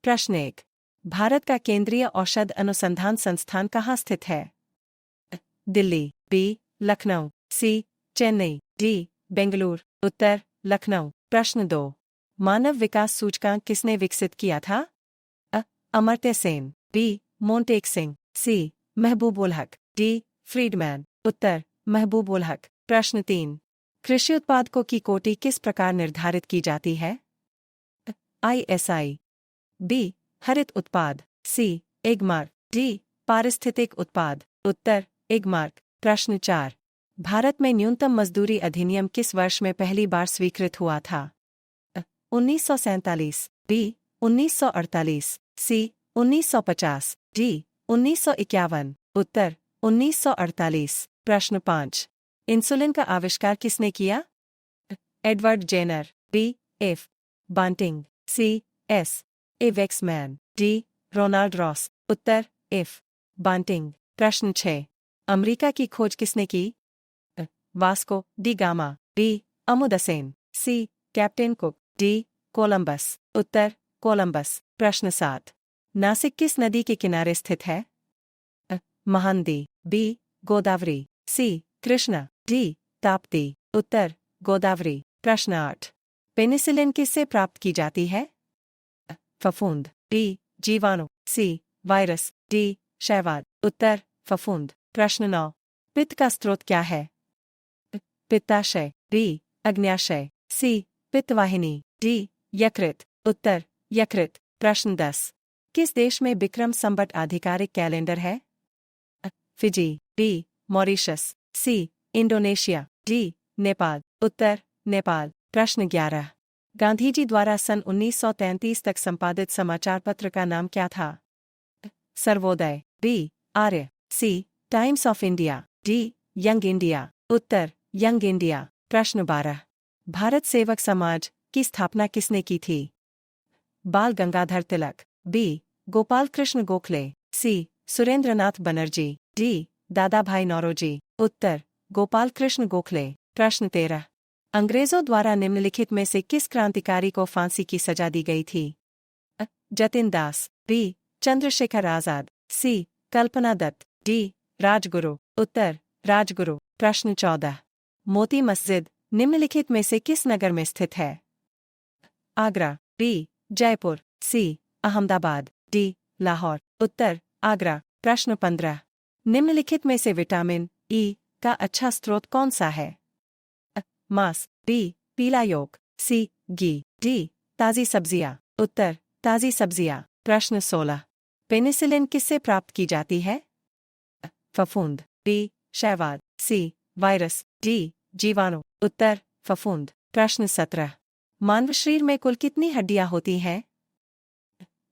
प्रश्न 1। भारत का केंद्रीय औषध अनुसंधान संस्थान कहाँ स्थित है? दिल्ली, बी, लखनऊ, सी, चेन्नई, डी, बेंगलुरु। उत्तर, लखनऊ। प्रश्न 2। मानव विकास सूचकांक किसने विकसित किया था? अमर्त्य सेन, बी, मोंटेक सिंह, सी, महबूब उल हक, डी, फ्रीडमैन। उत्तर, महबूब उल हक। प्रश्न 3। कृषि उत्पादकों की कोटि किस प्रकार निर्धारित की जाती है? ISI, बी, हरित उत्पाद, सी, एगमार्क, डी, पारिस्थितिक उत्पाद। उत्तर, एगमार्क। प्रश्न 4। भारत में न्यूनतम मजदूरी अधिनियम किस वर्ष में पहली बार स्वीकृत हुआ था? 1947, बी, 1948, सी, 1950, डी, 1951। उत्तर, 1948। प्रश्न 5। इंसुलिन का आविष्कार किसने किया? एडवर्ड जेनर, बी, एफ, बांटिंग, सी, एस, ए वेक्समैन, डी, रोनाल्ड रॉस। उत्तर, एफ, बांटिंग। प्रश्न 6। अमेरिका की खोज किसने की? वास्को डी गामा, बी, अमुदसेन, सी, कैप्टन कुक, डी, कोलंबस। उत्तर, कोलंबस। प्रश्न 7। नासिक किस नदी के किनारे स्थित है? महानदी, बी, गोदावरी, सी, कृष्णा, डी, ताप्ती। उत्तर, गोदावरी। प्रश्न 8। पेनिसिलिन किससे प्राप्त की जाती है? फफूंद, बी, जीवाणु, सी, वायरस, डी, शैवाल। उत्तर, फफूंद। प्रश्न 9। पित्त का स्रोत क्या है? पित्ताशय, बी, अग्न्याशय, सी, पित्तवाहिनी, डी, यकृत। उत्तर, यकृत। प्रश्न 10। किस देश में विक्रम संवत आधिकारिक कैलेंडर है? फिजी, बी, मॉरिशस, सी, इंडोनेशिया, डी, नेपाल। उत्तर, नेपाल। प्रश्न 11। गांधीजी द्वारा सन 1933 तक संपादित समाचार पत्र का नाम क्या था? Sarvodaya, B, Arya, C, Times of India, D, Young India. उत्तर, यंग इंडिया। प्रश्न 12। भारत सेवक समाज की स्थापना किसने की थी? बाल गंगाधर तिलक, बी, गोपाल कृष्ण गोखले, सी, सुरेंद्रनाथ बनर्जी, डी, दादा भाई नौरोजी। उत्तर, गोपाल कृष्ण गोखले। प्रश्न 13। अंग्रेजों द्वारा निम्नलिखित में से किस क्रांतिकारी को फांसी की सजा दी गई थी? जतिन दास, बी, चंद्रशेखर आजाद, सी, कल्पना दत्त, डी, राजगुरु। उत्तर, राजगुरु। प्रश्न 14। मोती मस्जिद निम्नलिखित में से किस नगर में स्थित है? आगरा, बी, जयपुर, सी, अहमदाबाद, डी, लाहौर। उत्तर, आगरा। प्रश्न 15। निम्नलिखित में से विटामिन ई का अच्छा स्रोत कौन सा है? मांस, बी, पीला योक, सी, घी, डी, ताजी सब्जियां। उत्तर, ताजी सब्जियां। प्रश्न 16। पेनिसिलिन किससे प्राप्त की जाती है? फफूंद, बी, शैवाल, सी, वायरस, डी, जीवाणु। उत्तर, फफूंद। प्रश्न 17। मानव शरीर में कुल कितनी हड्डियां होती हैं?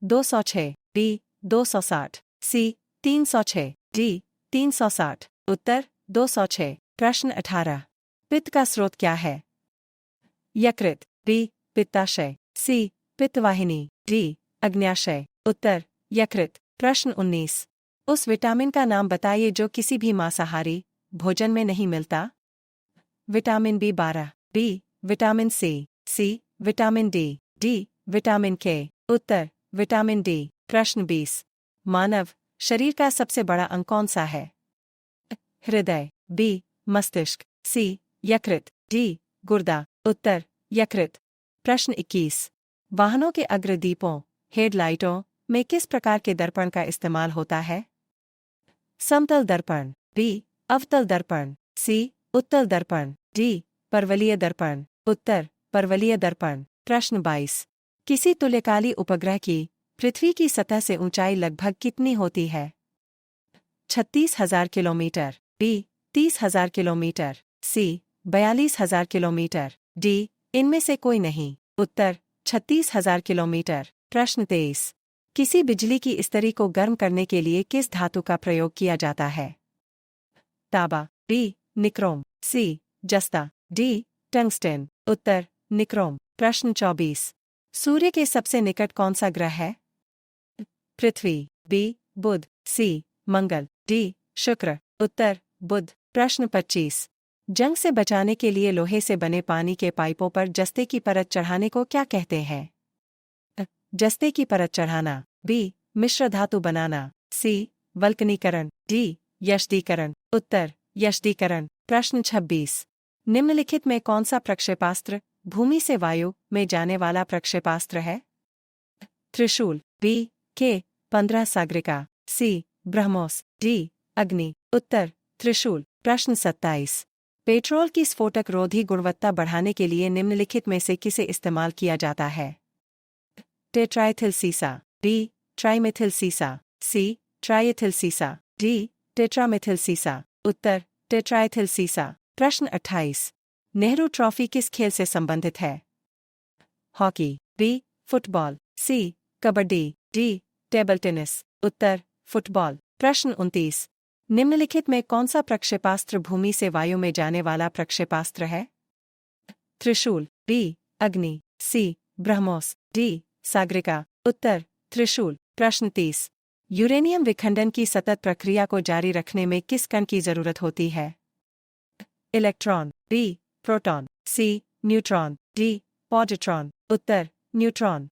206, बी, 260, सी, 306, डी, 360। उत्तर, 206। प्रश्न 18। पित्त का स्रोत क्या है? यकृत, बी, पित्ताशय, सी, पित्तवाहिनी, डी, अग्न्याशय। उत्तर, यकृत। प्रश्न 19। उस विटामिन का नाम बताइए जो किसी भी मांसाहारी भोजन में नहीं मिलता। Vitamin B12, B, vitamin C, vitamin D, vitamin K. उत्तर, विटामिन डी। प्रश्न 20। मानव शरीर का सबसे बड़ा अंग कौन सा है? हृदय, बी, मस्तिष्क, सी, यकृत, डी, गुर्दा। उत्तर, यकृत। प्रश्न 21। वाहनों के अग्रदीपों हेडलाइटों में किस प्रकार के दर्पण का इस्तेमाल होता है? समतल दर्पण, बी, अवतल दर्पण, सी, उत्तल दर्पण, डी, परवलयीय दर्पण। उत्तर, परवलयीय दर्पण। प्रश्न 22। किसी तुल्यकाली उपग्रह की पृथ्वी की सतह से ऊंचाई लगभग कितनी होती है? 36,000 किलोमीटर, बी, 30,000 किलोमीटर, सी, 42,000 किलोमीटर, डी, इनमें से कोई नहीं। उत्तर, 36,000 किलोमीटर। प्रश्न 23। किसी बिजली की इस्त्री को गर्म करने के लिए किस धातु का प्रयोग किया जाता है? तांबा, बी, निक्रोम, सी, जस्ता, डी, टंगस्टन। उत्तर, निक्रोम। प्रश्न 24। सूर्य के सबसे निकट कौन सा ग्रह है? पृथ्वी, बी, बुध, सी, मंगल, डी, शुक्र। उत्तर, बुध। प्रश्न 25। जंग से बचाने के लिए लोहे से बने पानी के पाइपों पर जस्ते की परत चढ़ाने को क्या कहते हैं? जस्ते की परत चढ़ाना, बी मिश्र धातु बनाना, सी वल्कनीकरण, डी यशदीकरण। उत्तर यशदीकरण। प्रश्न 26। निम्नलिखित में कौन सा प्रक्षेपास्त्र भूमि से वायु में जाने वाला प्रक्षेपास्त्र है? त्रिशूल, बी के 15 सागरिका, सी ब्रह्मोस, डी अग्नि। उत्तर त्रिशूल। प्रश्न 27। पेट्रोल की स्फोटक रोधी गुणवत्ता बढ़ाने के लिए निम्नलिखित में से किसे इस्तेमाल किया जाता है? टेट्राइथिल सीसा, बी ट्राइमेथिल सीसा, सी ट्राइएथिल सीसा, डी टेट्रामेथिल सीसा। उत्तर टेट्राइथिल सीसा। प्रश्न 28। नेहरू ट्रॉफी किस खेल से संबंधित है? हॉकी, बी फुटबॉल, सी कबड्डी, डी टेबल टेनिस। उत्तर फुटबॉल। प्रश्न 29। निम्नलिखित में कौन सा प्रक्षेपास्त्र भूमि से वायु में जाने वाला प्रक्षेपास्त्र है? त्रिशूल, बी अग्नि, सी ब्रह्मोस, डी सागरिका। उत्तर त्रिशूल। प्रश्न 30। यूरेनियम विखंडन की सतत प्रक्रिया को जारी रखने में किस कण की जरूरत होती है? इलेक्ट्रॉन, बी प्रोटॉन, सी न्यूट्रॉन, डी पॉजिट्रॉन। उत्तर न्यूट्रॉन।